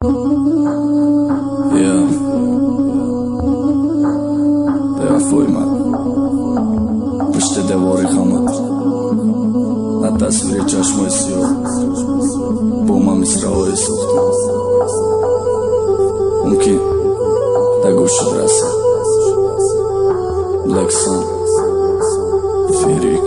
Yeah. Տեղափոխում Պշտե դևորի խամատ Նա տասվիր է ճաշմոյ սիո Բոմա միսրao է սուխտ Ունքի Դա գուշը դրասը Black Sun Ферик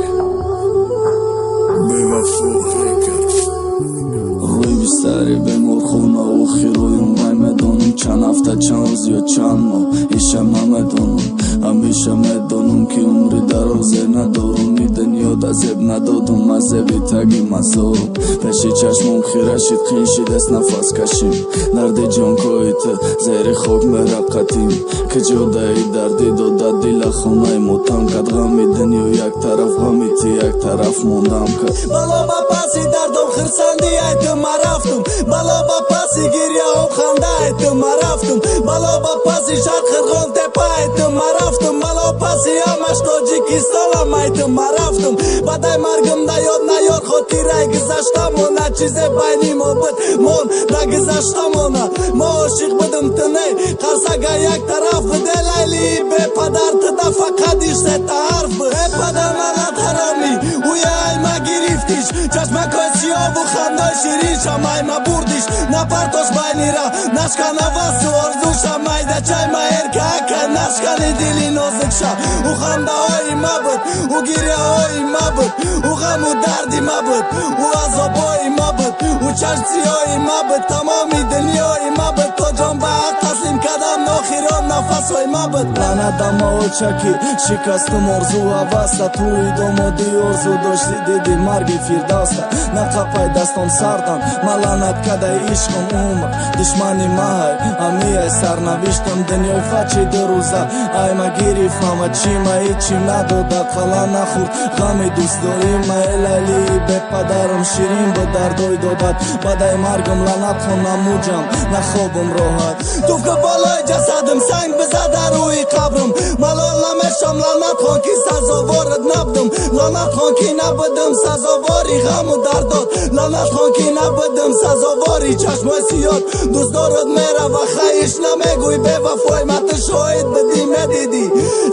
Ռույվի սարի բեմոր խունա ու խիրոյում Այմ է դոնում չան ավտա չան ուզյո չաննո Իշեմ համ է դոնում Ամիշեմ է դոնում Ki umri darozena dorum Miden yoda zebna dodum Azevi tagi mazorum Peshi çaşmum xiraşit Xinşid es nafas kaşim Nardi jonkoyte Zeri xog meraqatim Kıcodai dardi doda dila xunay motam Kadğa miden yo yak taraf Hamiti yak taraf mondam ka Balaba pasi dardom xırsandi aytım araftum Balaba pasi girya xanda aytım araftum Balaba pasi şarkırgon tepa aytım araftum Balaba pasi amash Tojikistan aytım araftum Baday margımda yod na yor xotiray gızashtam ona Çize baynim obit mon da gızashtam ona Ma oşiq bidim tınay Qarsaga yak taraf Delayli be padartı da fakat işte tarf Be padananat harami Uya ayma giriftiş Çaşma koşiyovu xandoy şirin Şamayma burdiş Na partoş baynira Naşkana vası orzu Şamayda çayma erkaka Naşkani dilin ozıkşa Uxanda oy mabıt U girya oy mabıt Uxamu dardi mabıt U azob oy mabıt U çaşci oy mabıt Tamami dili oy mabıt Tocan baat taslim kadam Noxiron nafas oy mabıt Lana dama oçaki Şikastım orzu avasta Tuj domodi orzu doşti dedi Margi firdavsta Na kapay dastom sardan Malanat kada ishqom umr Dishmani mahay Amiyay sarnavishtam Denyoy fachi dëruza Ayma girif Ama çima içim nadoda Qalana xurd Gami dust dorim Elali be padarım Şirin be dardoy dodat Baday margım lanat xona mujam Na xobum rohat Tufka balay jasadım Sang bizada ruhi qabrım Malala mesham lanat xon ki sazovorad nabdım Lanat xon ki nabidim Sazovori ghamu dardod Lanat xon ki nabidim Sazovori chashmoy siyot Dust dorad mera va khayish nameguy Bevafoy mati shohid bidi medidi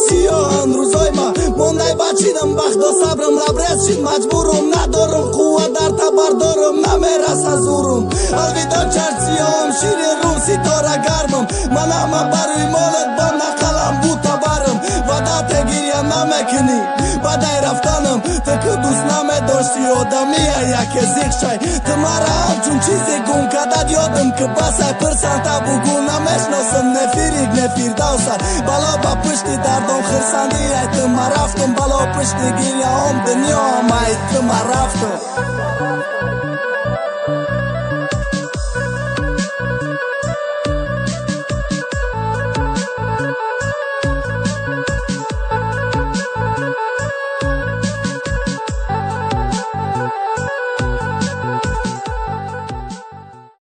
Siyohan ruzoyma Monday bachidam Bakhdo sabrım Labrez shid majburum Nadorum quwa dar tabardorum Namera sazurum Alvido chart siyoham Shirin rum sitora garmım Manama baruy molet Bana qalam bu tabarım Vadate girya namekini Baday raftanım Tıkı dus name doshti Odamiya yake zikshaj Tımara avçun çizi gun Kada diyordum ki basay Pırsan tabu guna meshnosım Ne firig ne firdavsar Balaba pışti dardom xırsandi Aytım araftum Balo pışti girya om Dünyo ama aytım araftum